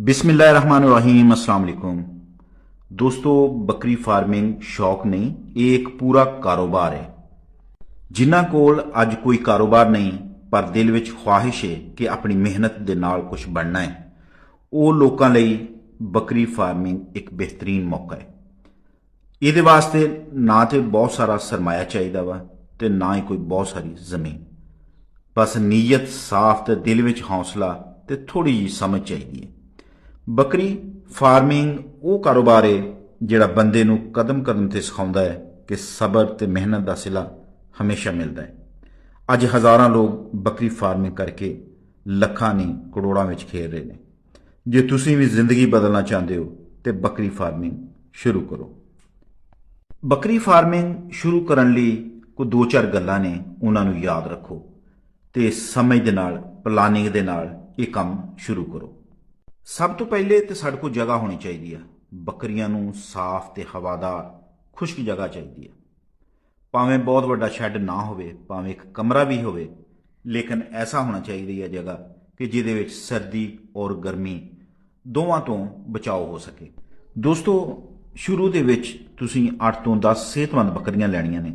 बिस्मिल्लाहिर्रहमानिर्रहीम अस्सलाम वालेकुम। दोस्तों, बकरी फार्मिंग शौक नहीं, ये एक पूरा कारोबार है। जिन्हां कोल अज कोई कारोबार नहीं पर दिल विच ख्वाहिश है कि अपनी मेहनत दे नाल कुछ बनना है, वो लोकां लई बकरी फार्मिंग एक बेहतरीन मौका है। ਇਹਦੇ ਵਾਸਤੇ ना तो बहुत सारा सरमाया चाहिए वा ते ना ही कोई बहुत सारी जमीन, बस नीयत साफ ते दिल विच हौसला ते थोड़ी जी समझ चाहिए है। बकरी फार्मिंग वो कारोबार है जिहड़ा बंदे नूं कदम कदम ते सिखाउंदा है कि सबर ते मेहनत दा सिला हमेशा मिलता है। अज हज़ारां लोग बकरी फार्मिंग करके लखां नहीं करोड़ां विच खेल रहे हैं। जे तुसीं भी जिंदगी बदलना चाहते हो तो बकरी फार्मिंग शुरू करो। बकरी फार्मिंग शुरू करने लई कोई दो चार गल्लां ने, उन्हां नूं याद रखो ते समझ दे नाल प्लानिंग दे नाल ये काम शुरू करो। सब तो पहले तो साढ़े को जगह होनी चाहिए है। बकरियां नूं साफ ते हवादार खुश्क जगह चाहिए है। भावें बहुत बड़ा शैड ना होवे, भावें एक कमरा भी होवे, लेकिन ऐसा होना चाहिए है जगह कि जिहदे विच सर्दी और गर्मी दोवां तो बचाव हो सके। दोस्तों, शुरू दे विच तुसीं 8 तो 10 सेहतमंद बकरियां लैणियां ने।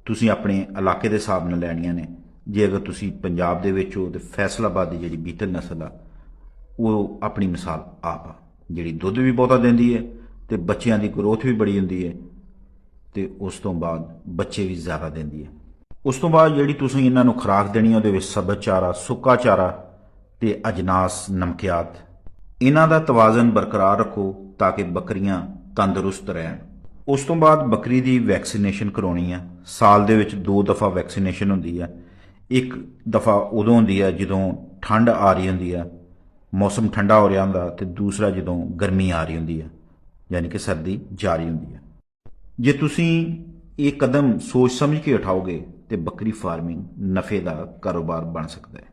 तुसीं अपने इलाके दे हिसाब नाल लैणियां ने। जे अगर तुसीं पंजाब दे विच हो तो फैसलाबाद दी जिहड़ी बीटल नस्ल आ वो अपनी मिसाल आप आ, जिहड़ी दुध भी बहुता देंदी है ते बच्चों की ग्रोथ भी बड़ी होंदी है ते उस तो बाद बच्चे भी ज़्यादा देंदी है। उस तो बाद जिहड़ी तुसीं इन्हां नूं खुराक देनी है उहदे विच सब्ज़ चारा, सुक्का चारा ते अजनास नमकियात, इन्हां दा तवाज़न बरकरार रखो ताकि बकरियां तंदुरुस्त रहन। उस तो बाद बकरी की वैक्सीनेशन करवानी है। साल दे विच 2 दफ़ा वैक्सीनेशन होंदी है। एक दफ़ा उदों होंदी है जदों ठंड आ रही होंदी है, मौसम ठंडा हो रहा होंदा, ते दूसरा जदों गर्मी आ रही होंदी है, यानी कि सर्दी जा रही होंदी है। जे तुसीं ये कदम सोच समझ के उठाओगे तो बकरी फार्मिंग नफ़े का कारोबार बन सकता है।